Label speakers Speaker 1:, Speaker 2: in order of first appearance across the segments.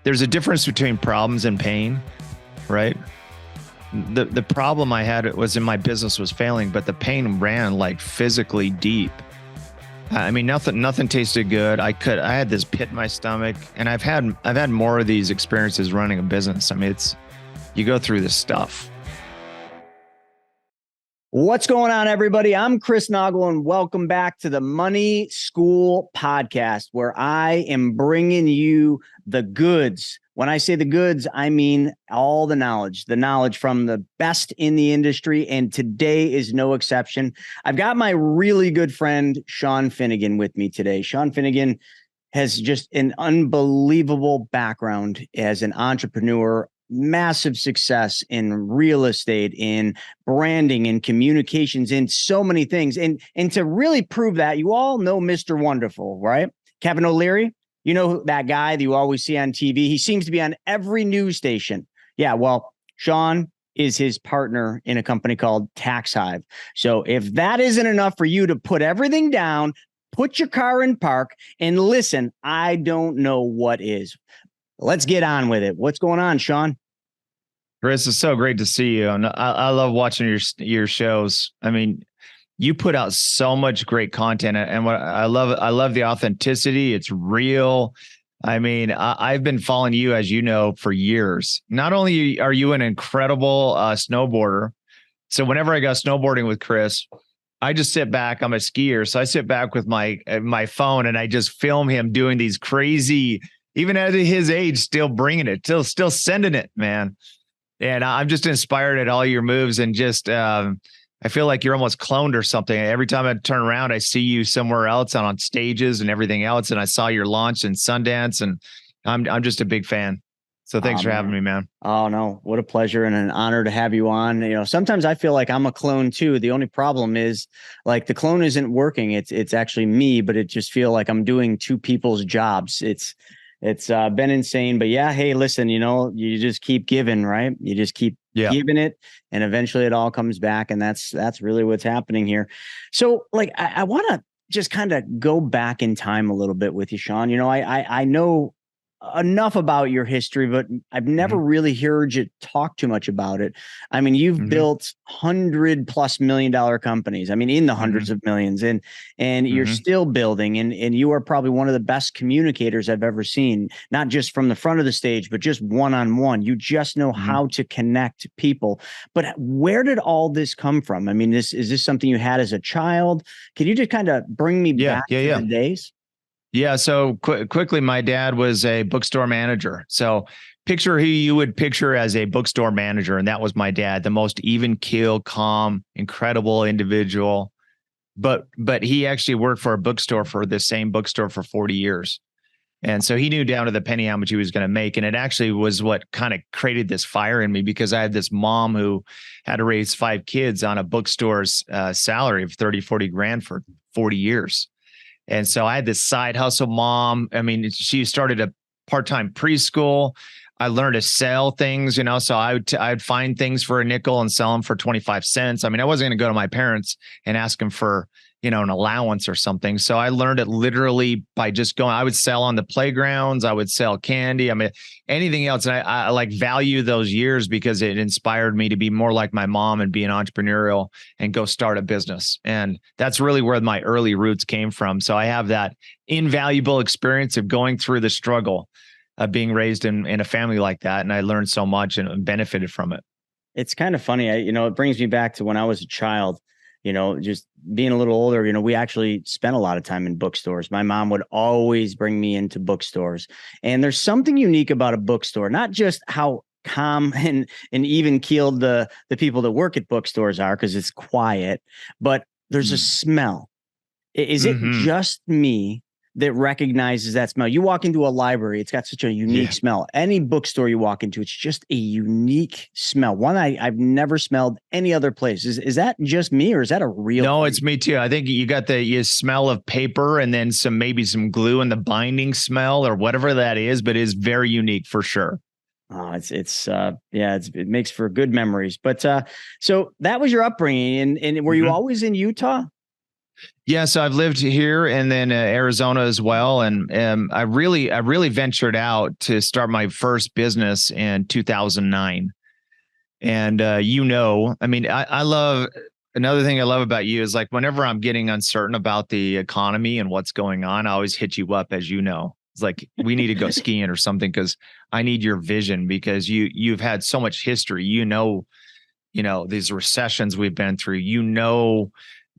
Speaker 1: there's a difference between problems and pain, right? The problem I had was in my business was failing, but the pain ran like physically deep. I mean, nothing tasted good. I had this pit in my stomach, and I've had more of these experiences running a business. I mean, you go through this stuff.
Speaker 2: What's going on, everybody? I'm Chris Naugle, and welcome back to the Money School Podcast, where I am bringing you the goods. When I say the goods, I mean all the knowledge from the best in the industry, and today is no exception. I've got my really good friend, Shawn Finnegan, with me today. Shawn Finnegan has just an unbelievable background as an entrepreneur, massive success in real estate, in branding, in communications, in so many things. And to really prove that, you all know Mr. Wonderful, right? Kevin O'Leary, you know that guy that you always see on TV. He seems to be on every news station. Yeah, well, Shawn is his partner in a company called Tax Hive. So if that isn't enough for you to put everything down, put your car in park and listen, I don't know what is. Let's get on with it. What's going on, Shawn?
Speaker 1: Chris, it's so great to see you. And I love watching your shows. I mean, you put out so much great content, and what I love the authenticity. It's real. I mean, I've been following you, as you know, for years. Not only are you an incredible snowboarder, so whenever I go snowboarding with Chris, I just sit back. I'm a skier, so I sit back with my phone and I just film him doing these crazy, even at his age, still bringing it, still sending it, man. And I'm just inspired at all your moves, and just I feel like you're almost cloned or something. Every time I turn around, I see you somewhere else on stages and everything else. And I saw your launch in Sundance, and I'm just a big fan. So thanks for having me, man.
Speaker 2: Oh, no, what a pleasure and an honor to have you on. You know, sometimes I feel like I'm a clone too. The only problem is, like, the clone isn't working. It's actually me, but it just feel like I'm doing two people's jobs. It's been insane, but yeah, hey, listen, you know, you just keep giving, right? You just keep giving it, and eventually it all comes back. And that's really what's happening here. So, like, I want to just kind of go back in time a little bit with you, Shawn. You know, I know enough about your history, but I've never really heard you talk too much about it. I mean, you've built $100+ million companies. I mean, in the hundreds of millions, and you're still building, and you are probably one of the best communicators I've ever seen, not just from the front of the stage, but just one-on-one. You just know how to connect people. But where did all this come from? I mean, is this something you had as a child? Can you just kind of bring me back to the days?
Speaker 1: Yeah. So quickly, my dad was a bookstore manager. So picture who you would picture as a bookstore manager. And that was my dad, the most even keel, calm, incredible individual. But he actually worked for a bookstore, for the same bookstore, for 40 years. And so he knew down to the penny how much he was going to make. And it actually was what kind of created this fire in me, because I had this mom who had to raise 5 kids on a bookstore's salary of 30, 40 grand for 40 years. And so I had this side hustle mom. I mean, she started a part-time preschool. I learned to sell things, you know, so I'd find things for a nickel and sell them for 25 cents. I mean, I wasn't going to go to my parents and ask them for, you know, an allowance or something. So I learned it literally by just going. I would sell on the playgrounds. I would sell candy. I mean, anything else. And I like value those years because it inspired me to be more like my mom and be an entrepreneurial and go start a business. And that's really where my early roots came from. So I have that invaluable experience of going through the struggle of being raised in a family like that. And I learned so much and benefited from it.
Speaker 2: It's kind of funny. It brings me back to when I was a child. You know, just being a little older, you know, we actually spent a lot of time in bookstores. My mom would always bring me into bookstores. And there's something unique about a bookstore, not just how calm and even keeled the people that work at bookstores are, because it's quiet, but there's a smell. Is it just me that recognizes that smell? You walk into a library, it's got such a unique smell. Any bookstore you walk into, it's just a unique smell. One I've never smelled any other place. Is that just me, or is that a real
Speaker 1: No,
Speaker 2: thing?
Speaker 1: It's me too. I think you got the smell of paper, and then maybe some glue and the binding smell or whatever that is, but it is very unique for sure.
Speaker 2: Oh, it makes for good memories. But so that was your upbringing, and were you always in Utah?
Speaker 1: Yeah, so I've lived here and then Arizona as well, and I really ventured out to start my first business in 2009. And I mean, I love another thing I love about you is like whenever I'm getting uncertain about the economy and what's going on, I always hit you up, as you know. It's like we need to go skiing or something because I need your vision because you've had so much history. These recessions we've been through,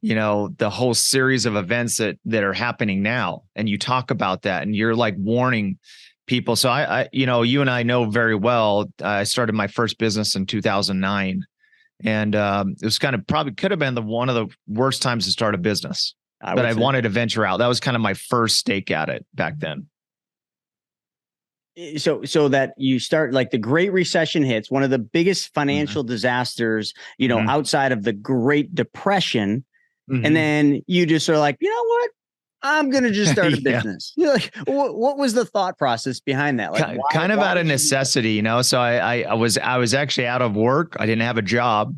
Speaker 1: the whole series of events that are happening now. And you talk about that and you're like warning people. So you and I know very well, I started my first business in 2009 and it was kind of probably could have been one of the worst times to start a business, but I wanted to venture out. That was kind of my first stake at it back then.
Speaker 2: So that you start like the Great Recession hits, one of the biggest financial disasters, outside of the Great Depression. And then you just are like, you know what? I'm going to just start a business. You're like, what was the thought process behind that? Like
Speaker 1: kind of out of necessity, So I was actually out of work. I didn't have a job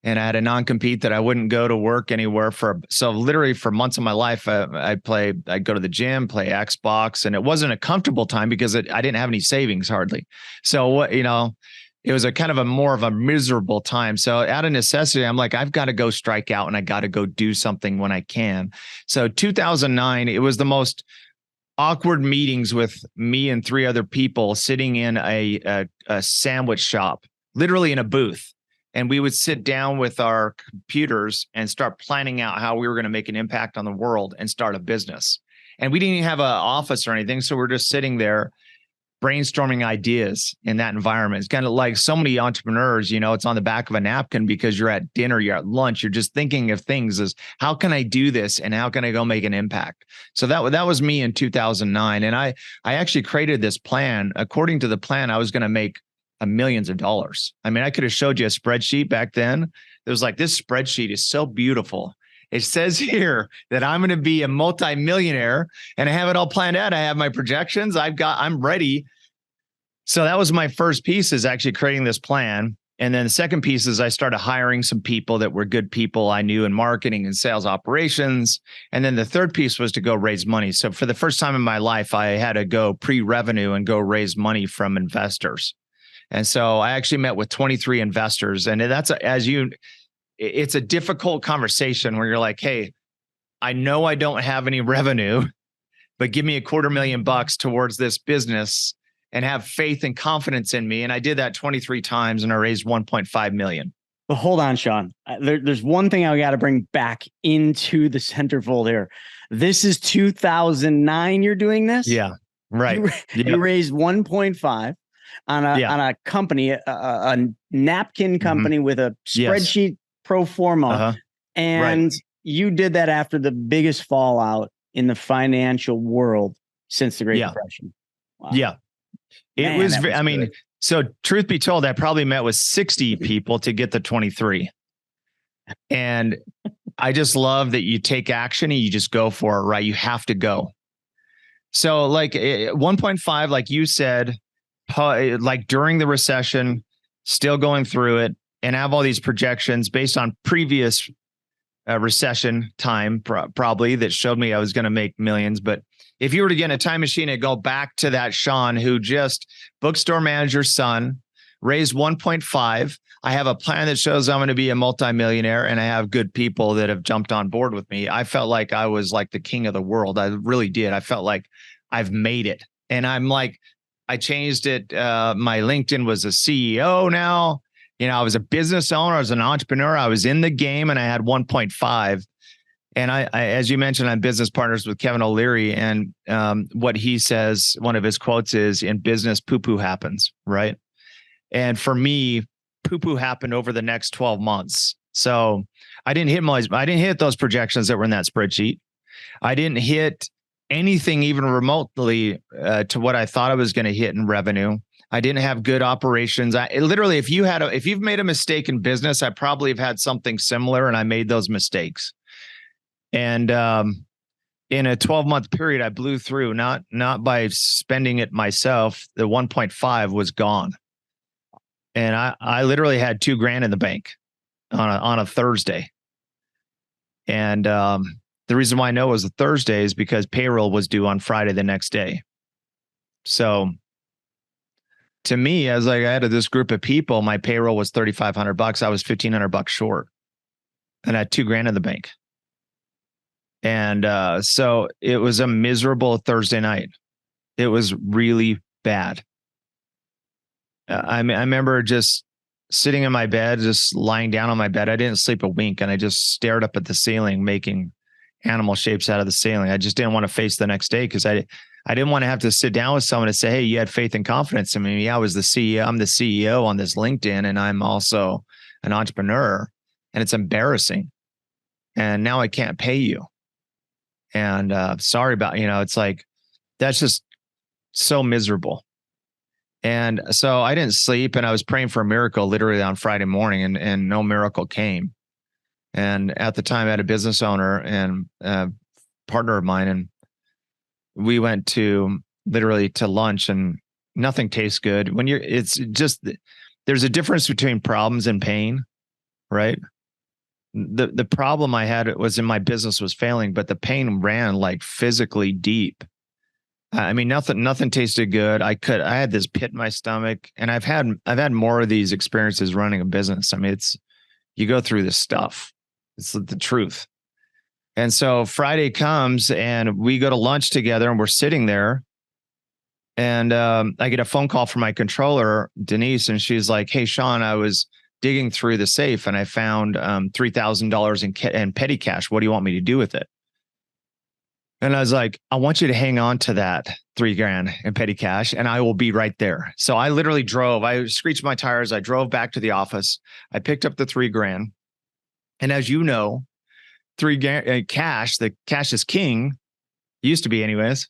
Speaker 1: and I had a non-compete that I wouldn't go to work anywhere so literally for months of my life, I'd go to the gym, play Xbox, and it wasn't a comfortable time because I didn't have any savings hardly. So it was a kind of more of a miserable time. So out of necessity, I'm like, I've got to go strike out and I got to go do something when I can. So 2009, it was the most awkward meetings with me and 3 other people sitting in a sandwich shop, literally in a booth. And we would sit down with our computers and start planning out how we were going to make an impact on the world and start a business. And we didn't even have an office or anything. So we're just sitting there brainstorming ideas in that environment. It's kind of like so many entrepreneurs, it's on the back of a napkin because you're at dinner, you're at lunch, you're just thinking of things as how can I do this and how can I go make an impact? So that was me in 2009. And I actually created this plan. According to the plan, I was going to make millions of dollars. I mean, I could have showed you a spreadsheet back then. It was like, this spreadsheet is so beautiful. It says here that I'm going to be a multimillionaire and I have it all planned out. I have my projections. I'm ready. So that was my first piece, is actually creating this plan. And then the second piece is I started hiring some people that were good people I knew in marketing and sales operations. And then the third piece was to go raise money. So for the first time in my life, I had to go pre-revenue and go raise money from investors. And so I actually met with 23 investors. And it's a difficult conversation where you're like, hey, I know I don't have any revenue, but give me $250,000 towards this business and have faith and confidence in me. And I did that 23 times and I raised 1.5 million.
Speaker 2: But hold on, Shawn. There's one thing I got to bring back into the centerfold here. This is 2009. You're doing this?
Speaker 1: Yeah, right.
Speaker 2: You raised 1.5 on a company, a napkin company with a spreadsheet pro forma. And you did that after the biggest fallout in the financial world since the Great Depression. Wow.
Speaker 1: Yeah. It was so truth be told, I probably met with 60 people to get the 23. And I just love that you take action and you just go for it, right? You have to go. So like 1.5, like you said, like during the recession, still going through it, and have all these projections based on previous recession time, probably that showed me I was going to make millions. But if you were to get in a time machine and go back to that Shawn, who just bookstore manager's son, raised 1.5, I have a plan that shows I'm going to be a multimillionaire, and I have good people that have jumped on board with me. I felt like I was like the king of the world. I really did. I felt like I've made it. And I'm like, I changed it. My LinkedIn was a CEO now. I was a business owner. I was an entrepreneur. I was in the game and I had 1.5. And I as you mentioned, I'm business partners with Kevin O'Leary. And what he says, one of his quotes is, in business, poo-poo happens, right? And for me, poo-poo happened over the next 12 months. So I didn't hit those projections that were in that spreadsheet. I didn't hit anything even remotely to what I thought I was going to hit in revenue. I didn't have good operations. Literally, if you've made a mistake in business, I probably have had something similar, and I made those mistakes. And in a 12-month period, I blew through, not by spending it myself. The 1.5 was gone. And I literally had $2,000 in the bank on a Thursday. And The reason why I know it was a Thursday is because payroll was due on Friday the next day. So to me, as like I had this group of people, my payroll was $3,500. I was $1,500 short, and I had $2,000 in the bank. And so it was a miserable Thursday night. It was really bad. I remember just sitting in my bed, just lying down on my bed. I didn't sleep a wink, and I just stared up at the ceiling, making animal shapes out of the ceiling. I just didn't want to face the next day because I didn't want to have to sit down with someone and say, hey, you had faith and confidence in me. Yeah, I was the CEO. I'm the CEO on this LinkedIn, and I'm also an entrepreneur, and it's embarrassing. And now I can't pay you. And sorry about, it's like, that's just so miserable. And so I didn't sleep, and I was praying for a miracle literally on Friday morning, and no miracle came. And at the time I had a business owner and a partner of mine, and we went to literally to lunch, and nothing tastes good when it's just, there's a difference between problems and pain, right? The problem I had was in my business was failing, but the pain ran like physically deep. I mean, nothing tasted good. I had this pit in my stomach, and I've had more of these experiences running a business. I mean, you go through this stuff. It's the truth. And so Friday comes, and we go to lunch together, and we're sitting there, and I get a phone call from my controller, Denise, and she's like, hey, Shawn, I was digging through the safe, and I found $3,000 in petty cash. What do you want me to do with it? And I was like, I want you to hang on to that $3,000 in petty cash, and I will be right there. So I literally drove. I screeched my tires. I drove back to the office. I picked up the $3,000. And as you know, cash, the cash is king, used to be anyways.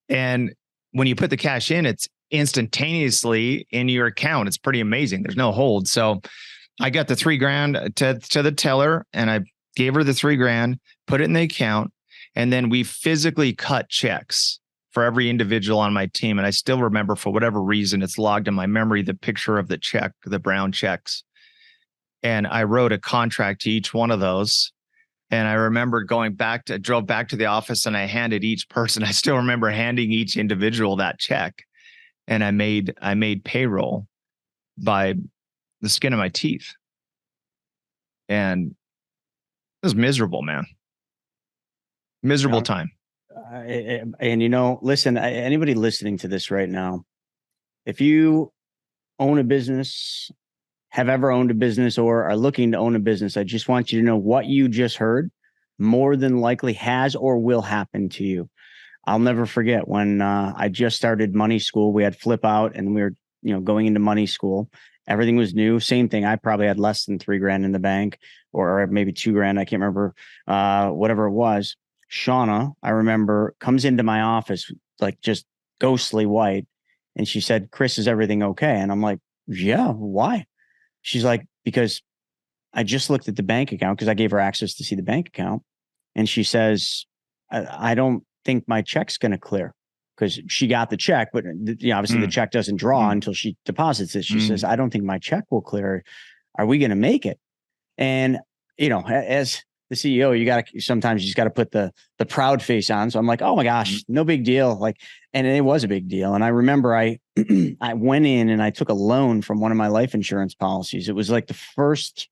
Speaker 1: And when you put the cash in, it's instantaneously in your account. It's pretty amazing. There's no hold. So I got the $3,000 to the teller, and I gave her the $3,000, put it in the account. And then we physically cut checks for every individual on my team. And I still remember, for whatever reason, it's logged in my memory, the picture of the check, the brown checks. And I wrote a contract to each one of those. And I remember drove back to the office, and I handed each person, I still remember handing each individual that check. And I made payroll by the skin of my teeth. And it was miserable, man. Miserable time.
Speaker 2: And listen, anybody listening to this right now, if you own a business, have ever owned a business, or are looking to own a business, I just want you to know what you just heard more than likely has or will happen to you. I'll never forget when I just started money school. We had flip out, and we were, going into money school. Everything was new. Same thing. I probably had less than $3,000 in the bank, or maybe $2,000. I can't remember, whatever it was. Shauna, I remember, comes into my office like just ghostly white. And she said, Chris, is everything okay? And I'm like, yeah, why? She's like, because I just looked at the bank account, because I gave her access to see the bank account. And she says, I don't think my check's going to clear, because she got the check, but obviously the check doesn't draw until she deposits it. She says, I don't think my check will clear. Are we going to make it? And, as the CEO, sometimes you just got to put the proud face on. So I'm like, oh my gosh, no big deal. And it was a big deal. And I remember I went in and I took a loan from one of my life insurance policies. It was like the first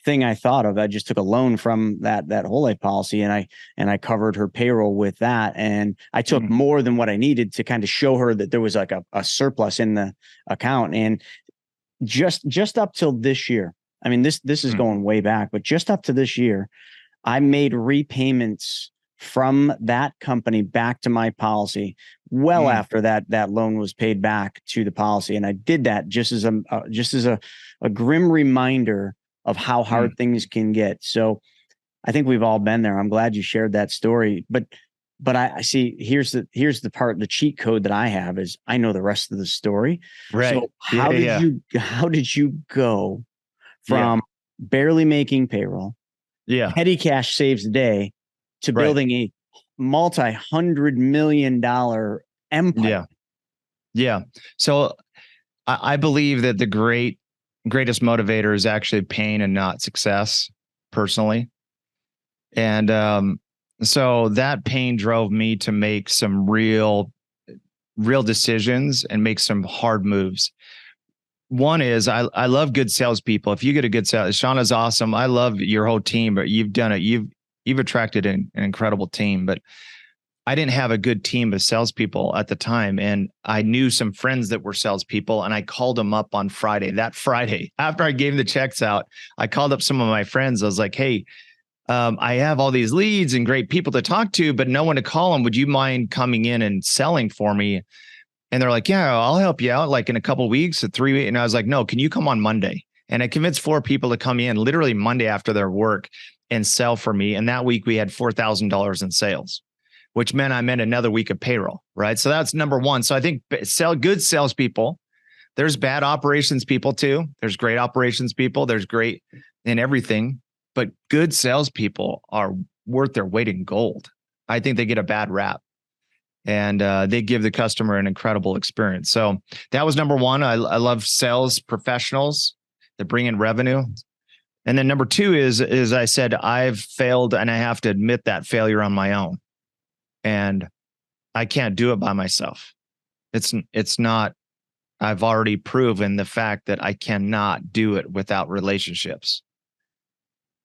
Speaker 2: thing I thought of. I just took a loan from that whole life policy, and I covered her payroll with that. And I took more than what I needed to kind of show her that there was like a surplus in the account. And just up till this year, I mean, this is going way back, but just up to this year, I made repayments from that company back to my policy well after that loan was paid back to the policy. And I did that just as a grim reminder of how hard things can get. So I think we've all been there. I'm glad you shared that story, but I see, here's the part, the cheat code that I have is I know the rest of the story.
Speaker 1: Right.
Speaker 2: So how did you go from barely making payroll, petty cash saves the day, to building a multi-$100 million empire?
Speaker 1: Yeah. So I believe that the greatest motivator is actually pain and not success, personally. And So that pain drove me to make some real decisions and make some hard moves. One is I love good salespeople. If you get a good sales, Shawn is awesome. I love your whole team, but you've done it. You've attracted an incredible team, but I didn't have a good team of salespeople at the time. And I knew some friends that were salespeople, and I called them up on Friday. That Friday, after I gave the checks out, I called up some of my friends. I was like, hey, I have all these leads and great people to talk to, but no one to call them. Would you mind coming in and selling for me? And they're like, yeah, I'll help you out like in a couple of weeks, 3 weeks. And I was like, no, can you come on Monday? And I convinced 4 people to come in literally Monday after their work and sell for me. And that week we had $4,000 in sales, which meant I meant another week of payroll, right? So that's number one. So I think good salespeople. There's bad operations people too. There's great operations people. There's great in everything, but good salespeople are worth their weight in gold. I think they get a bad rap, and they give the customer an incredible experience. So that was number one. I love sales professionals that bring in revenue. And then number two is I said, I've failed and I have to admit that failure on my own. And I can't do it by myself. It's not, I've already proven the fact that I cannot do it without relationships.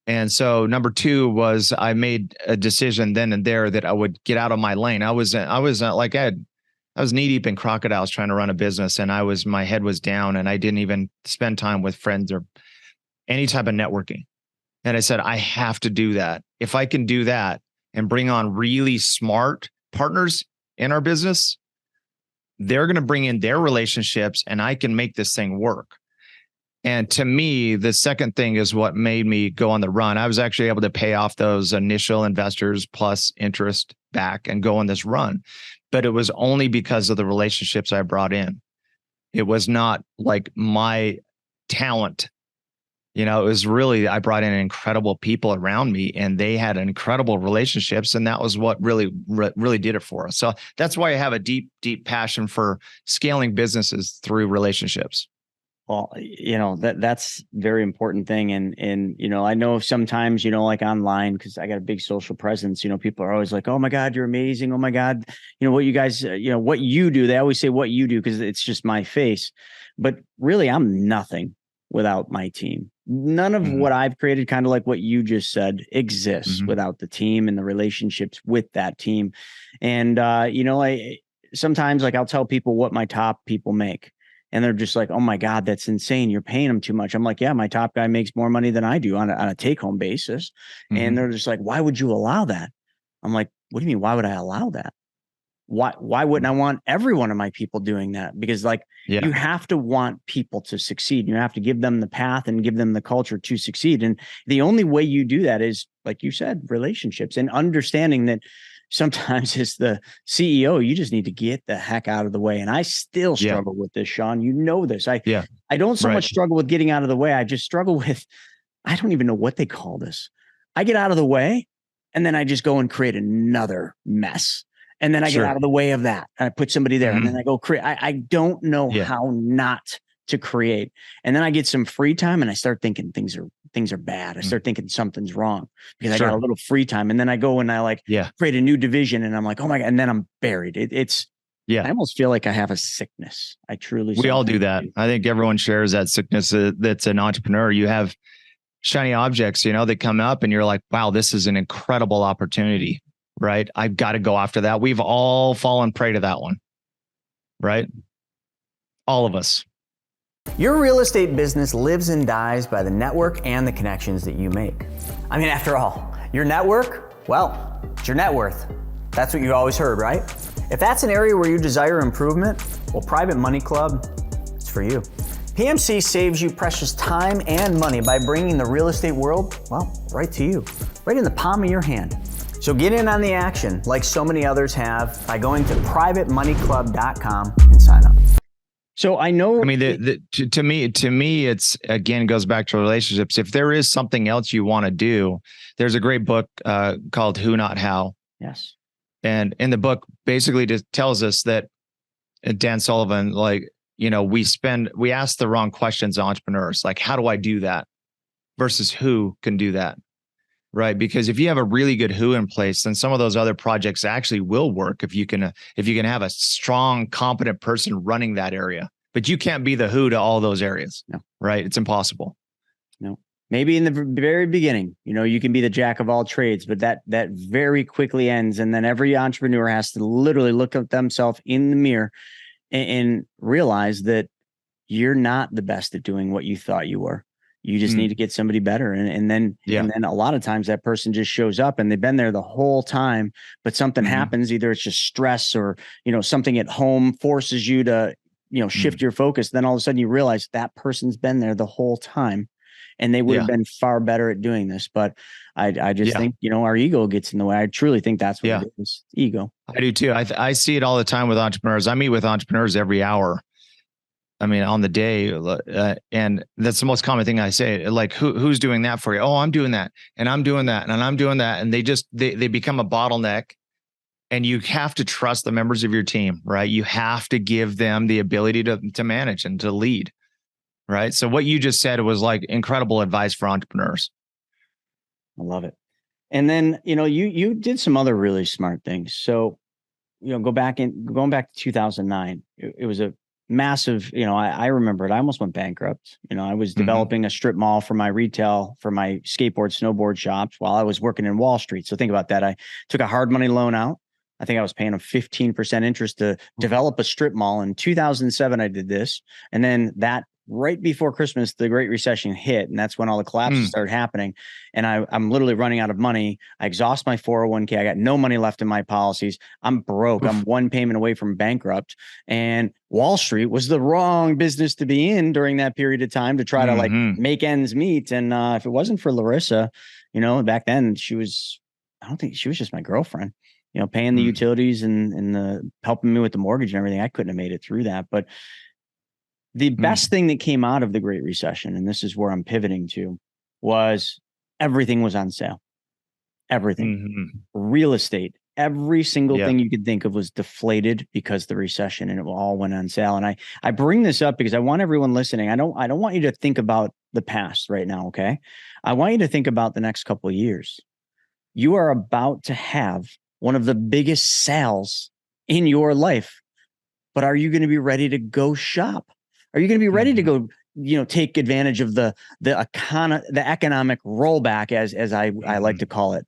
Speaker 1: And so number two was I made a decision then and there that I would get out of my lane. I was knee deep in crocodiles trying to run a business, and my head was down, and I didn't even spend time with friends or any type of networking. And I said, I have to do that. If I can do that and bring on really smart partners in our business, they're going to bring in their relationships and I can make this thing work. And to me, the second thing is what made me go on the run. I was actually able to pay off those initial investors plus interest back and go on this run. But it was only because of the relationships I brought in. It was not like my talent. It was really, I brought in incredible people around me, and they had incredible relationships. And that was what really did it for us. So that's why I have a deep, deep passion for scaling businesses through relationships.
Speaker 2: Well, that's very important thing. And, I know sometimes, like online, because I got a big social presence, people are always like, oh my God, you're amazing. Oh my God. What you guys, what you do, they always say what you do, because it's just my face, but really I'm nothing without my team. None of what I've created, kind of like what you just said, exists without the team and the relationships with that team. And, I sometimes I'll tell people what my top people make. And they're just like, oh my God, that's insane. You're paying them too much. I'm like, yeah, my top guy makes more money than I do on a take-home basis. And they're just like, why would you allow that? I'm like, what do you mean? Why would I allow that? Why wouldn't I want every one of my people doing that? Because you have to want people to succeed. You have to give them the path and give them the culture to succeed. And the only way you do that is, like you said, relationships, and understanding that sometimes as the CEO, you just need to get the heck out of the way. And I still struggle with this, Shawn. You know this. I don't so much struggle with getting out of the way. I just struggle with, I don't even know what they call this. I get out of the way, and then I just go and create another mess. And then I get out of the way of that. I put somebody there, and then I go create. I don't know how not to create. And then I get some free time, and I start thinking things are bad. I start thinking something's wrong because I got a little free time. And then I go and I create a new division, and I'm like, oh my God. And then I'm buried. I almost feel like I have a sickness. I truly.
Speaker 1: We all do that. I think everyone shares that sickness. That's an entrepreneur. You have shiny objects, that come up, and you're like, wow, this is an incredible opportunity. Right? I've got to go after that. We've all fallen prey to that one, right? All of us.
Speaker 2: Your real estate business lives and dies by the network and the connections that you make. I mean, after all, your network, well, it's your net worth. That's what you always heard, right? If that's an area where you desire improvement, well, Private Money Club, it's for you. PMC saves you precious time and money by bringing the real estate world, well, right to you, right in the palm of your hand. So get in on the action like so many others have by going to privatemoneyclub.com and sign up. So I know,
Speaker 1: to me, it's, again, goes back to relationships. If there is something else you want to do, there's a great book called Who Not How.
Speaker 2: Yes.
Speaker 1: And in the book basically just tells us that Dan Sullivan, we ask the wrong questions to entrepreneurs. Like, how do I do that versus who can do that? Right. Because if you have a really good who in place, then some of those other projects actually will work if you can have a strong, competent person running that area. But you can't be the who to all those areas.
Speaker 2: No.
Speaker 1: Right. It's impossible.
Speaker 2: No. Maybe in the very beginning, you can be the jack of all trades, but that very quickly ends. And then every entrepreneur has to literally look at themselves in the mirror and realize that you're not the best at doing what you thought you were. You just need to get somebody better. And then a lot of times that person just shows up and they've been there the whole time, but something happens. Either it's just stress or, something at home forces you to, shift your focus. Then all of a sudden you realize that person's been there the whole time and they would have been far better at doing this. But I just think, our ego gets in the way. I truly think that's what it is. Ego.
Speaker 1: I do too. I see it all the time with entrepreneurs. I meet with entrepreneurs every hour. I mean, on the day, and that's the most common thing I say. Like, who's doing that for you? Oh, I'm doing that, and I'm doing that, and I'm doing that, and they become a bottleneck. And you have to trust the members of your team, right? You have to give them the ability to manage and to lead, right? So what you just said was like incredible advice for entrepreneurs.
Speaker 2: I love it. And then you did some other really smart things. So going back to 2009, it was a massive, I remember it. I almost went bankrupt. I was developing a strip mall for my retail, for my skateboard, snowboard shops while I was working in Wall Street. So think about that. I took a hard money loan out. I think I was paying them 15% interest to develop a strip mall. In 2007, I did this. And then that right before Christmas, the Great Recession hit. And that's when all the collapses started happening. And I'm literally running out of money. I exhaust my 401k. I got no money left in my policies. I'm broke. I'm one payment away from bankrupt. And Wall Street was the wrong business to be in during that period of time to try to make ends meet. And if it wasn't for Larissa, back then I don't think she was just my girlfriend. Paying the utilities and the helping me with the mortgage and everything. I couldn't have made it through that. But the best thing that came out of the Great Recession, and this is where I'm pivoting to, was everything was on sale. Everything. Real estate, every single thing you could think of was deflated because of the recession, and it all went on sale. And I bring this up because I want everyone listening. I don't want you to think about the past right now. Okay. I want you to think about the next couple of years. You are about to have one of the biggest sales in your life, but are you going to be ready to go shop? Are you going to be ready to go, take advantage of the economic rollback, as I like to call it?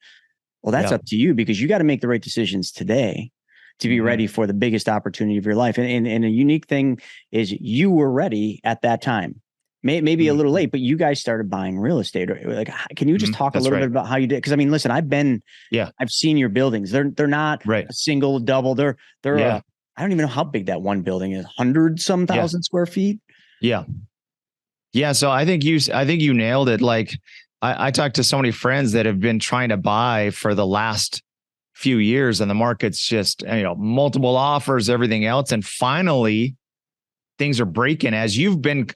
Speaker 2: Well, that's up to you, because you got to make the right decisions today to be ready for the biggest opportunity of your life. And a unique thing is you were ready at that time. Maybe a little late, but you guys started buying real estate. Like, can you just talk a little bit about how you did? Because I mean, listen, I've seen your buildings. They're not a single, double. They're I don't even know how big that one building is. 100-some thousand square feet. Yeah.
Speaker 1: So I think you nailed it. Like I talked to so many friends that have been trying to buy for the last few years, and the market's just, multiple offers, everything else. And finally things are breaking. As you've been,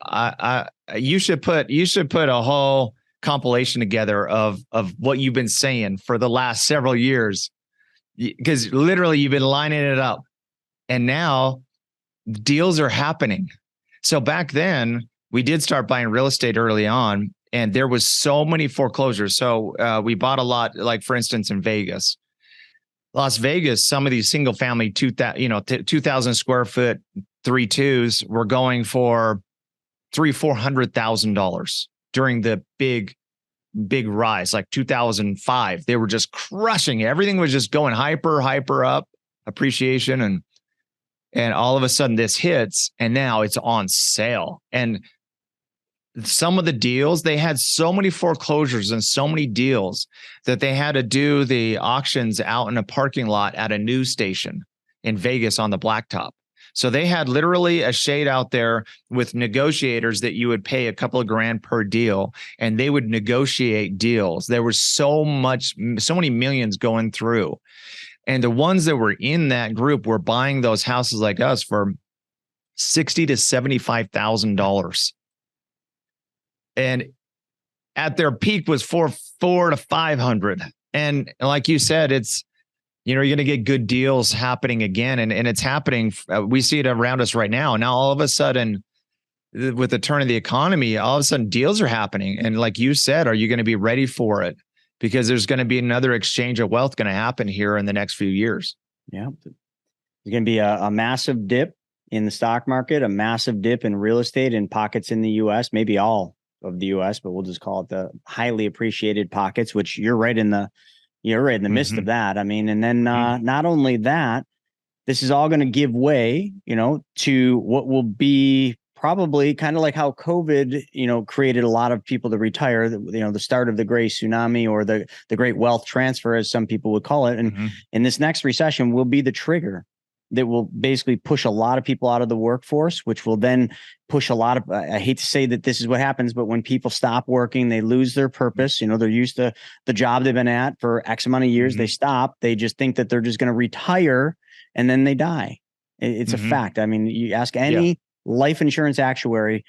Speaker 1: you should put a whole compilation together of what you've been saying for the last several years, because literally you've been lining it up, and now deals are happening. So back then we did start buying real estate early on, and there was so many foreclosures. So we bought a lot, like for instance, in Las Vegas, some of these single family 2,000 square foot 3.2s were going for $300,000-$400,000 during the big rise, like 2005. They were just crushing it. Everything was just going hyper up, appreciation, and all of a sudden this hits, and now it's on sale. And some of the deals, they had so many foreclosures and so many deals that they had to do the auctions out in a parking lot at a news station in Vegas on the blacktop. So they had literally a shade out there with negotiators that you would pay a couple of grand per deal, and they would negotiate deals. There was so many millions going through. And the ones that were in that group were buying those houses like us for $60,000 to $75,000. And at their peak was $400,000 to $500,000. And like you said, it's, you're going to get good deals happening again. And it's happening. We see it around us right now. Now, all of a sudden, with the turn of the economy, all of a sudden deals are happening. And like you said, are you going to be ready for it? because there's going to be another exchange of wealth going to happen here in the next few years.
Speaker 2: Yeah. There's going to be a massive dip in the stock market, a massive dip in real estate in pockets in the US, maybe all of the US, but we'll just call it the highly appreciated pockets, which you're right in the midst of that. I mean, and then not only that, this is all going to give way, to what will be probably kind of like how COVID, created a lot of people to retire, the start of the gray tsunami or the great wealth transfer, as some people would call it. And in this next recession will be the trigger that will basically push a lot of people out of the workforce, which will then push a lot of, I hate to say that this is what happens, but when people stop working, they lose their purpose. They're used to the job they've been at for X amount of years. They stop. They just think that they're just going to retire and then they die. It's a fact. I mean, you ask any life insurance actuary,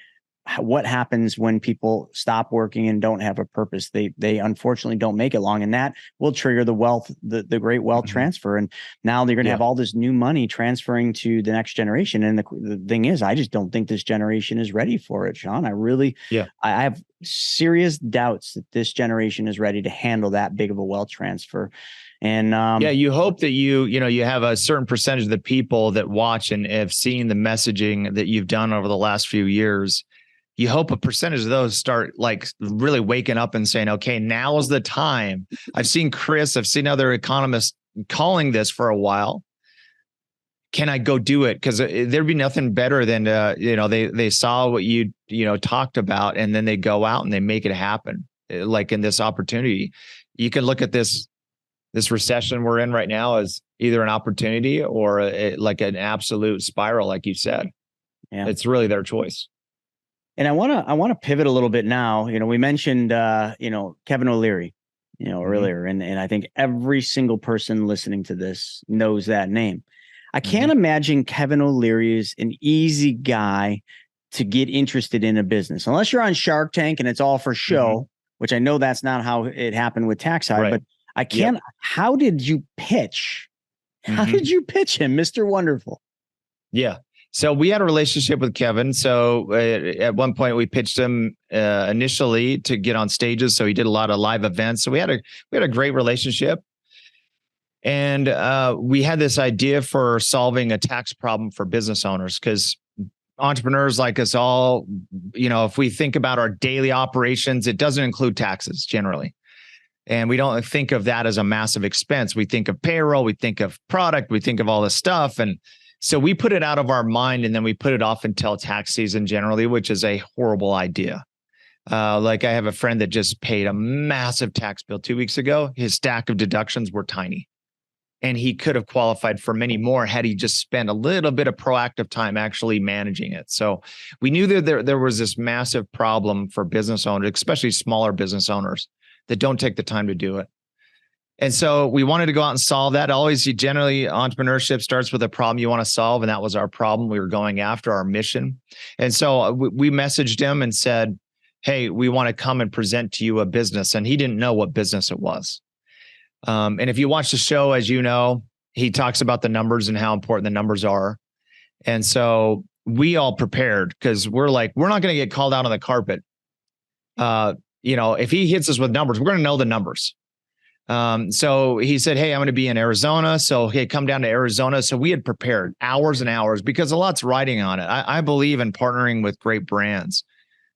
Speaker 2: what happens when people stop working and don't have a purpose? They unfortunately don't make it long, and that will trigger the great wealth transfer. And now they're going to have all this new money transferring to the next generation. And the thing is, I just don't think this generation is ready for it, Shawn. I have serious doubts that this generation is ready to handle that big of a wealth transfer. And
Speaker 1: you hope that you have a certain percentage of the people that watch and have seen the messaging that you've done over the last few years. You hope a percentage of those start like really waking up and saying, okay, now is the time. I've seen other economists calling this for a while. Can I go do it? Because there'd be nothing better than, they saw what you talked about, and then they go out and they make it happen. Like in this opportunity, you can look at this recession we're in right now as either an opportunity or like an absolute spiral, like you said. Yeah. It's really their choice.
Speaker 2: And I want to pivot a little bit now. We mentioned Kevin O'Leary, earlier, and I think every single person listening to this knows that name. I can't imagine Kevin O'Leary is an easy guy to get interested in a business, unless you're on Shark Tank and it's all for show, which I know that's not how it happened with TaxHide, right. But I can't. Yep. How did you pitch? How did you pitch him, Mr. Wonderful?
Speaker 1: Yeah. So we had a relationship with Kevin. So at one point we pitched him initially to get on stages. So he did a lot of live events. So we had a great relationship. And we had this idea for solving a tax problem for business owners, because entrepreneurs like us all, if we think about our daily operations, it doesn't include taxes generally. And we don't think of that as a massive expense. We think of payroll, we think of product, we think of all this stuff. And so we put it out of our mind, and then we put it off until tax season generally, which is a horrible idea. Like I have a friend that just paid a massive tax bill 2 weeks ago. His stack of deductions were tiny, and he could have qualified for many more had he just spent a little bit of proactive time actually managing it. So we knew that there was this massive problem for business owners, especially smaller business owners, that don't take the time to do it. And so we wanted to go out and solve that. Generally, entrepreneurship starts with a problem you want to solve. And that was our problem. We were going after our mission. And so we messaged him and said, hey, we want to come and present to you a business. And he didn't know what business it was. And if you watch the show, as you know, he talks about the numbers and how important the numbers are. And so we all prepared, because we're like, we're not going to get called out on the carpet. If he hits us with numbers, we're going to know the numbers. So he said, hey, I'm going to be in Arizona. So hey, come down to Arizona. So we had prepared hours and hours, because a lot's riding on it. I believe in partnering with great brands.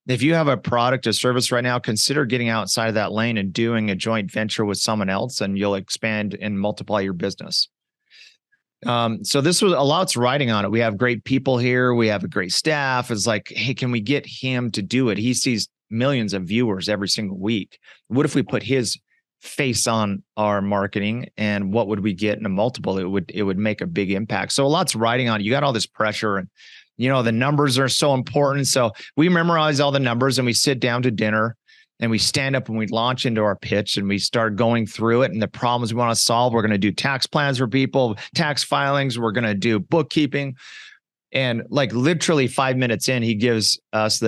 Speaker 1: If you have a product or service right now, consider getting outside of that lane and doing a joint venture with someone else, and you'll expand and multiply your business. So this was a lot's riding on it. We have great people here. We have a great staff. It's like, hey, can we get him to do it? He sees millions of viewers every single week. What if we put his face on our marketing, and what would we get in a multiple? It would make a big impact. So a lot's riding on it. You got all this pressure, and the numbers are so important. So we memorize all the numbers, and we sit down to dinner, and we stand up and we launch into our pitch, and we start going through it and the problems we want to solve. We're going to do tax plans for people, tax filings. We're going to do bookkeeping. And like literally 5 minutes in, he gives us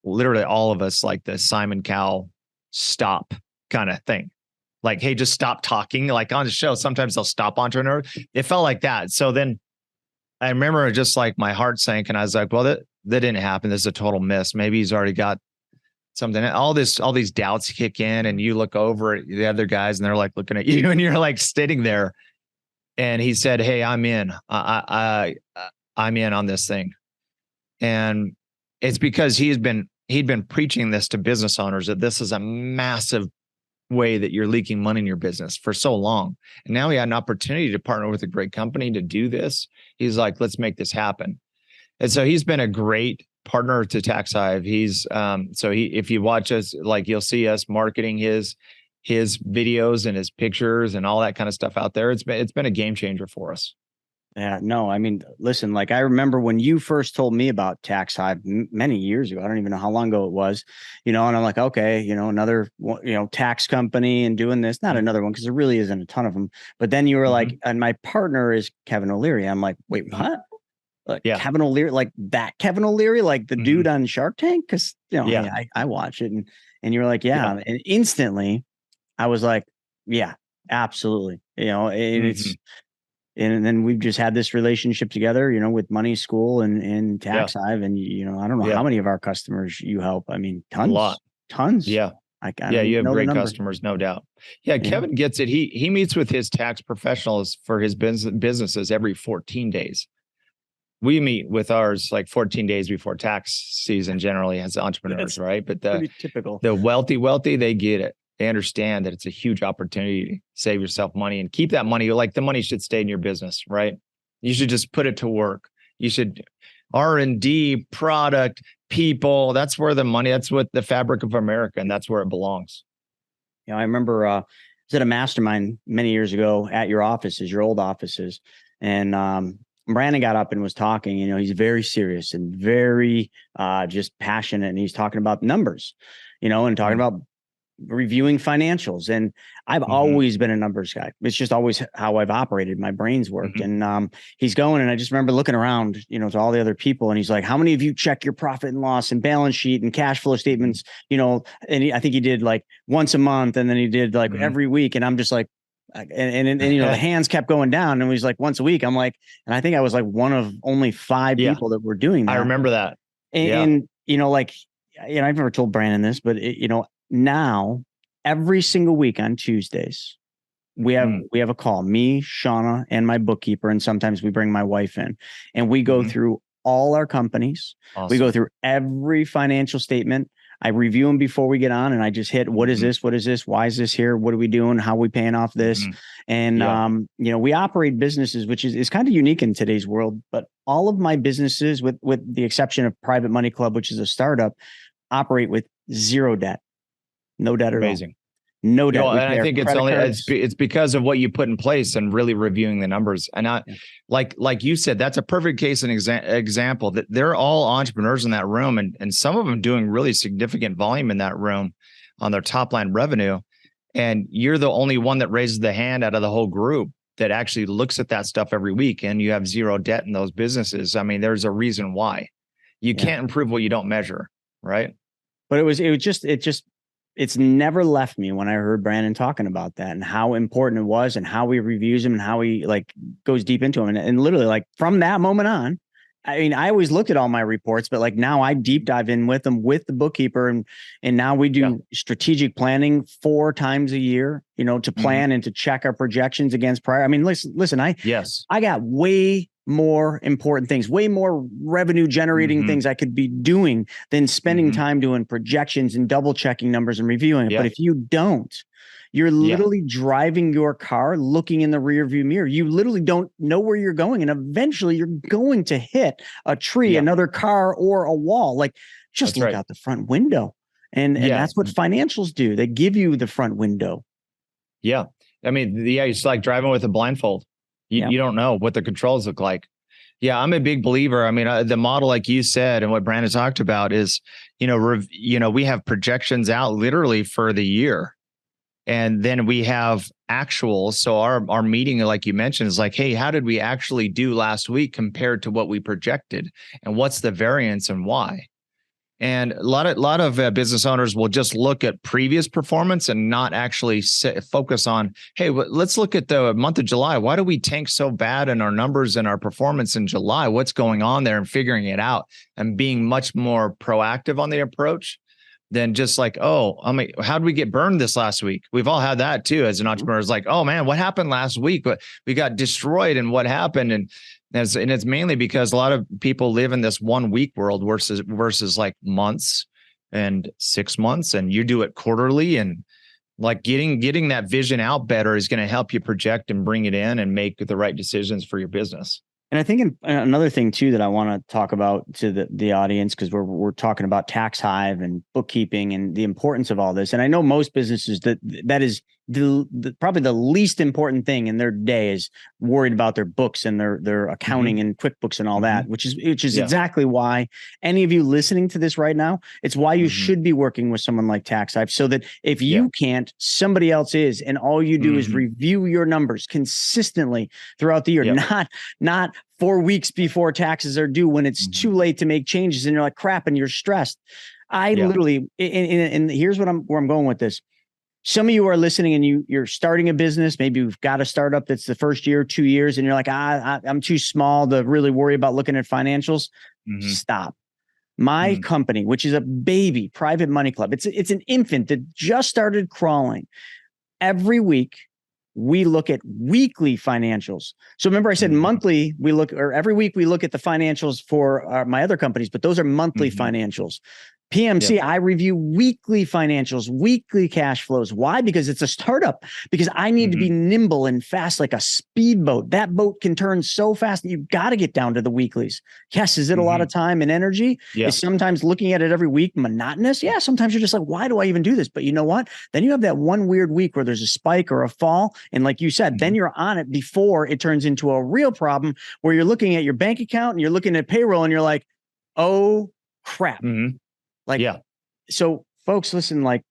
Speaker 1: literally all of us like the Simon Cowell stop kind of thing. Like, hey, just stop talking. Like on the show, sometimes they'll stop entrepreneurs. It felt like that. So then I remember just like my heart sank, and I was like, well, that didn't happen. This is a total miss. Maybe he's already got something. All these doubts kick in, and you look over at the other guys, and they're like looking at you, and you're like sitting there. And he said, "Hey, I'm in. I'm in on this thing." And it's because he'd been preaching this to business owners, that this is a massive way that you're leaking money in your business for so long. And now he had an opportunity to partner with a great company to do this. He's like, let's make this happen. And so he's been a great partner to TaxHive. He's if you watch us, like, you'll see us marketing his videos and his pictures and all that kind of stuff out there. It's been a game changer for us.
Speaker 2: Yeah, no, I mean, listen, like, I remember when you first told me about TaxHive many years ago. I don't even know how long ago it was, and I'm like, okay, another, tax company and doing this, not another one, because there really isn't a ton of them. But then you were like, and my partner is Kevin O'Leary. I'm like, wait, what? Like, Kevin O'Leary, like that Kevin O'Leary, like the dude on Shark Tank? Because, hey, I watch it. And you were like, yeah. And instantly I was like, yeah, absolutely. It's, and then we've just had this relationship together, with Money School and TaxHive. And, I don't know how many of our customers you help. I mean, tons. A lot. Tons.
Speaker 1: Yeah. You have great customers, no doubt. Yeah. Kevin gets it. He meets with his tax professionals for his businesses every 14 days. We meet with ours like 14 days before tax season, generally, as entrepreneurs, right? But
Speaker 2: pretty typical.
Speaker 1: The wealthy, they get it. They understand that it's a huge opportunity to save yourself money and keep that money. Like, the money should stay in your business, right? You should just put it to work. You should R&D, product, people. That's where the money, that's what the fabric of America, and that's where it belongs.
Speaker 2: I remember I was at a mastermind many years ago at your offices, your old offices. And Brandon got up and was talking. He's very serious and very just passionate. And he's talking about numbers, and talking about reviewing financials. And I've always been a numbers guy. It's just always how I've operated. My brain's worked. And he's going, and I just remember looking around, to all the other people. And he's like, how many of you check your profit and loss and balance sheet and cash flow statements? And I think he did like once a month, and then he did like every week. And I'm just like, and the hands kept going down, and he's like once a week. I'm like, and I think I was like one of only 5 people that were doing that.
Speaker 1: I remember that.
Speaker 2: And I've never told Brandon this, but now every single week on Tuesdays, we have a call, me, Shauna, and my bookkeeper. And sometimes we bring my wife in, and we go through all our companies. Awesome. We go through every financial statement. I review them before we get on, and I just hit, what is this? What is this? Why is this here? What are we doing? How are we paying off this? And, we operate businesses, which is kind of unique in today's world, but all of my businesses, with the exception of Private Money Club, which is a startup, operate with zero debt. No debt at all.
Speaker 1: Amazing.
Speaker 2: No debt.
Speaker 1: And I think it's because of what you put in place and really reviewing the numbers. And like you said, that's a perfect case and example that they're all entrepreneurs in that room, and some of them doing really significant volume in that room on their top line revenue. And you're the only one that raises the hand out of the whole group that actually looks at that stuff every week, and you have zero debt in those businesses. I mean, there's a reason why. You can't improve what you don't measure, right?
Speaker 2: But it's never left me when I heard Brandon talking about that and how important it was, and how he reviews them, and how he like goes deep into them. And literally, like, from that moment on, I mean, I always looked at all my reports, but like now I deep dive in with them, with the bookkeeper. And now we do strategic planning 4 times a year, to plan and to check our projections against prior. I mean, listen, I got way more important things, way more revenue generating things I could be doing than spending time doing projections and double checking numbers and reviewing it. But if you don't, you're literally driving your car, looking in the rear view mirror. You literally don't know where you're going. And eventually you're going to hit a tree, another car, or a wall. Like, just look out the front window. And that's what financials do. They give you the front window. Yeah.
Speaker 1: I mean, it's like driving with a blindfold. You don't know what the controls look like. Yeah, I'm a big believer. I mean, the model, like you said, and what Brandon talked about is, we have projections out literally for the year. And then we have actuals. So our meeting, like you mentioned, is like, hey, how did we actually do last week compared to what we projected? And what's the variance and why? And a lot of business owners will just look at previous performance and not actually focus on, hey, let's look at the month of July. Why do we tank so bad in our numbers and our performance in July? What's going on there, and figuring it out and being much more proactive on the approach. than just like, oh, I mean, how did we get burned this last week? We've all had that too as an entrepreneur. It's like, oh man, what happened last week? We got destroyed, and what happened? And it's mainly because a lot of people live in this 1 week world versus like months and 6 months, and you do it quarterly, and like getting that vision out better is going to help you project and bring it in and make the right decisions for your business.
Speaker 2: And I think another thing too that I want to talk about to the audience, because we're talking about tax hive and bookkeeping and the importance of all this. And I know most businesses that is probably the least important thing in their day is worried about their books and their accounting and QuickBooks and all that, which is exactly why any of you listening to this right now, it's why you should be working with someone like Tax Hive, so that if you can't, somebody else is, and all you do is review your numbers consistently throughout the year, not 4 weeks before taxes are due when it's too late to make changes and you're like crap and you're stressed. I literally, and here's where I'm going with this. Some of you are listening and you're starting a business. Maybe you've got a startup that's the first year, 2 years, and you're like, I'm too small to really worry about looking at financials. Stop. My company, which is a baby private money club, it's an infant that just started crawling. Every week, we look at weekly financials. So remember I said monthly, every week we look at the financials for my other companies, but those are monthly financials. PMC, I review weekly financials, weekly cash flows. Why? Because it's a startup. Because I need to be nimble and fast like a speedboat. That boat can turn so fast that you've got to get down to the weeklies. Yes, is it a lot of time and energy? Is sometimes looking at it every week monotonous? Yeah, sometimes you're just like, why do I even do this? But you know what? Then you have that one weird week where there's a spike or a fall. And like you said, then you're on it before it turns into a real problem where you're looking at your bank account and you're looking at payroll and you're like, oh, crap. So folks, listen, like,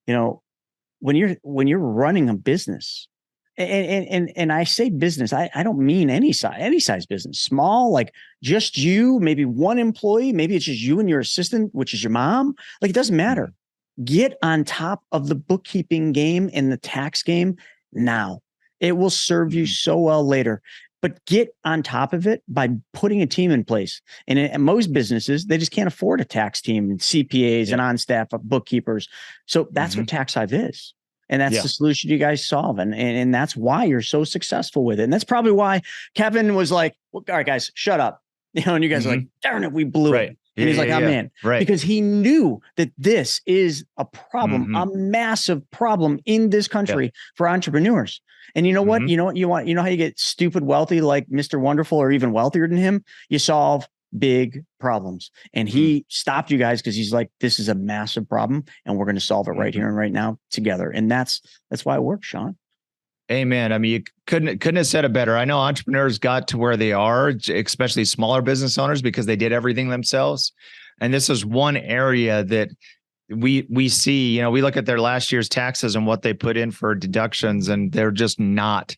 Speaker 2: you know, when you're running a business and I say business, I don't mean any size business, small, like just you, maybe one employee, maybe it's just you and your assistant, which is your mom. Like, it doesn't matter. Get on top of the bookkeeping game and the tax game now. It will serve you so well later. But get on top of it by putting a team in place. And in most businesses, they just can't afford a tax team and CPAs and on-staff bookkeepers. So that's what Tax Hive is. And that's the solution you guys solve. And that's why you're so successful with it. And that's probably why Kevin was like, well, all right, guys, shut up. You know, and you guys are like, darn it, we blew it. And he's like, I'm in. Because he knew that this is a problem, a massive problem in this country for entrepreneurs. And you know what? You know how you get stupid wealthy like Mr. Wonderful or even wealthier than him? You solve big problems. And he stopped you guys because he's like, this is a massive problem and we're going to solve it right here and right now together. And that's why it works, Shawn.
Speaker 1: Amen. I mean, you couldn't have said it better. I know entrepreneurs got to where they are, especially smaller business owners, because they did everything themselves. And this is one area that we see, you know, we look at their last year's taxes and what they put in for deductions, and they're just not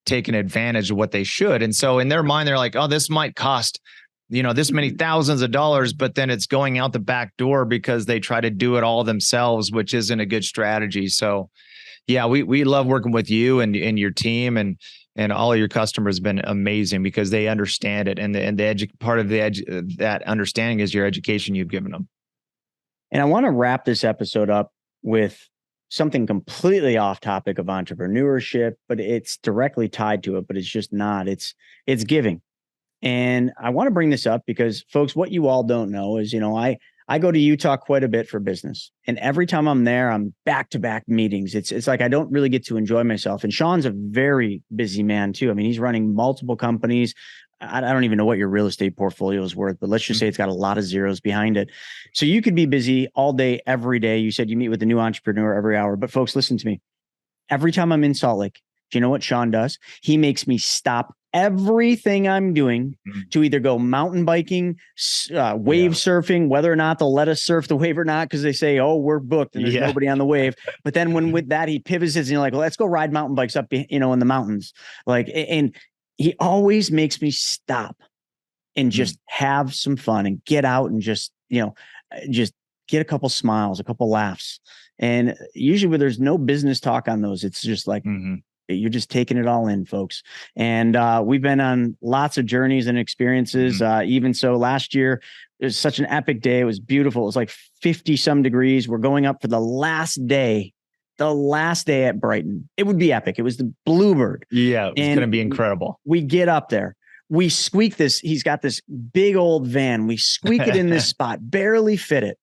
Speaker 1: taking advantage of what they should. And so in their mind, they're like, oh, this might cost, you know, this many thousands of dollars, but then it's going out the back door because they try to do it all themselves, which isn't a good strategy. So yeah, we love working with you and your team, and all of your customers have been amazing because they understand it. And part of that understanding is your education you've given them.
Speaker 2: And I want to wrap this episode up with something completely off topic of entrepreneurship, but it's directly tied to it, but it's just not. It's giving. And I want to bring this up because, folks, what you all don't know is, you know, I go to Utah quite a bit for business. And every time I'm there, I'm back-to-back meetings. It's like I don't really get to enjoy myself. And Shawn's a very busy man too. I mean, he's running multiple companies. I don't even know what your real estate portfolio is worth, but let's just say it's got a lot of zeros behind it. So you could be busy all day, every day. You said you meet with a new entrepreneur every hour, but folks, listen to me. Every time I'm in Salt Lake, do you know what Shawn does? He makes me stop everything I'm doing to either go mountain biking, wave surfing, whether or not they'll let us surf the wave or not, because they say, oh, we're booked and there's nobody on the wave. But then when with that, he pivots and you're like, well, let's go ride mountain bikes up, you know, in the mountains. Like, and he always makes me stop and just have some fun and get out and just, you know, just get a couple smiles, a couple laughs. And usually when there's no business talk on those, it's just like, you're just taking it all in, folks. And we've been on lots of journeys and experiences. Even so, last year, it was such an epic day. It was beautiful. It was like 50 some degrees. We're going up for the last day at Brighton. It would be epic. It was the Bluebird.
Speaker 1: Yeah, it's going to be incredible.
Speaker 2: We get up there. We squeak this. He's got this big old van. We squeak it in this spot, barely fit it.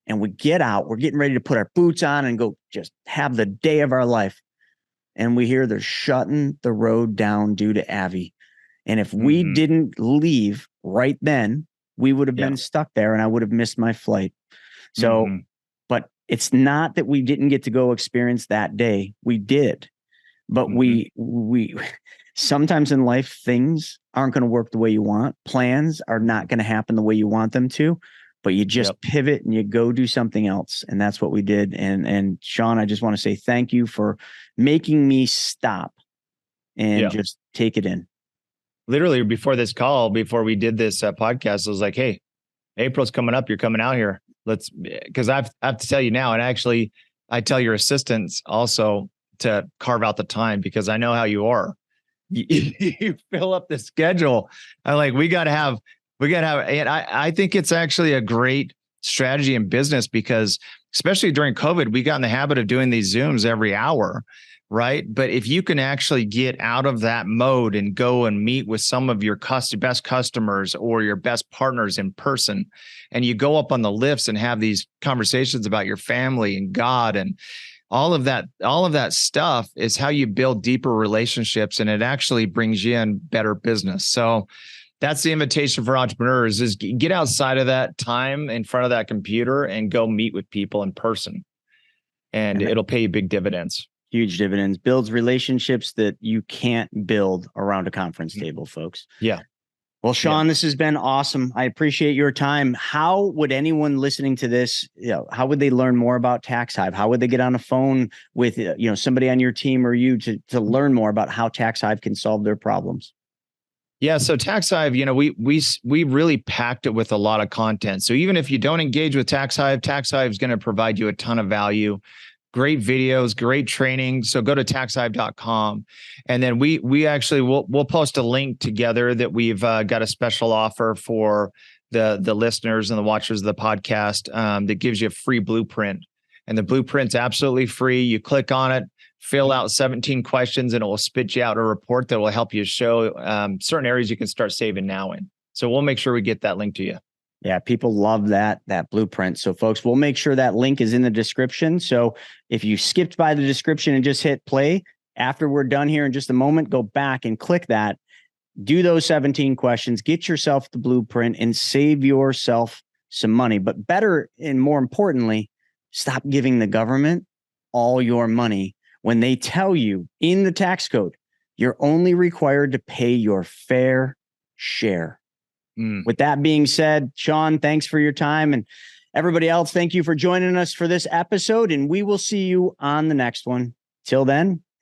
Speaker 2: And we get out. We're getting ready to put our boots on and go just have the day of our life. And we hear they're shutting the road down due to Avi. And if we didn't leave right then, we would have been stuck there and I would have missed my flight. So, but it's not that we didn't get to go experience that day. We did. But we sometimes in life, things aren't going to work the way you want. Plans are not going to happen the way you want them to. But you just pivot and you go do something else. And that's what we did. And Shawn, I just want to say thank you for making me stop and just take it in. Literally before this call, before we did this podcast, I was like, hey, April's coming up. You're coming out here. Because I have to tell you now, and actually I tell your assistants also to carve out the time because I know how you are. You fill up the schedule. I'm like, we got to have, and I think it's actually a great strategy in business because especially during COVID, we got in the habit of doing these Zooms every hour, right? But if you can actually get out of that mode and go and meet with some of your best customers or your best partners in person, and you go up on the lifts and have these conversations about your family and God and all of that stuff is how you build deeper relationships, and it actually brings you in better business. So that's the invitation for entrepreneurs is get outside of that time in front of that computer and go meet with people in person. And it'll pay you big dividends. Huge dividends. Builds relationships that you can't build around a conference table, folks. Yeah. Well, Shawn, this has been awesome. I appreciate your time. How would anyone listening to this, how would they learn more about TaxHive? How would they get on a phone with, somebody on your team or you to learn more about how TaxHive can solve their problems? Yeah. So TaxHive, we really packed it with a lot of content. So even if you don't engage with TaxHive is going to provide you a ton of value, great videos, great training. So go to taxhive.com. And then we actually we'll post a link together that we've got a special offer for the listeners and the watchers of the podcast that gives you a free blueprint. And the blueprint's absolutely free. You click on it, fill out 17 questions, and it will spit you out a report that will help you show certain areas you can start saving now in. So we'll make sure we get that link to you. Yeah, people love that blueprint. So folks, we'll make sure that link is in the description. So if you skipped by the description and just hit play, after we're done here in just a moment, go back and click that, do those 17 questions, get yourself the blueprint and save yourself some money. But better and more importantly, stop giving the government all your money when they tell you in the tax code, you're only required to pay your fair share. With that being said, Shawn, thanks for your time. And everybody else, thank you for joining us for this episode. And we will see you on the next one. Till then,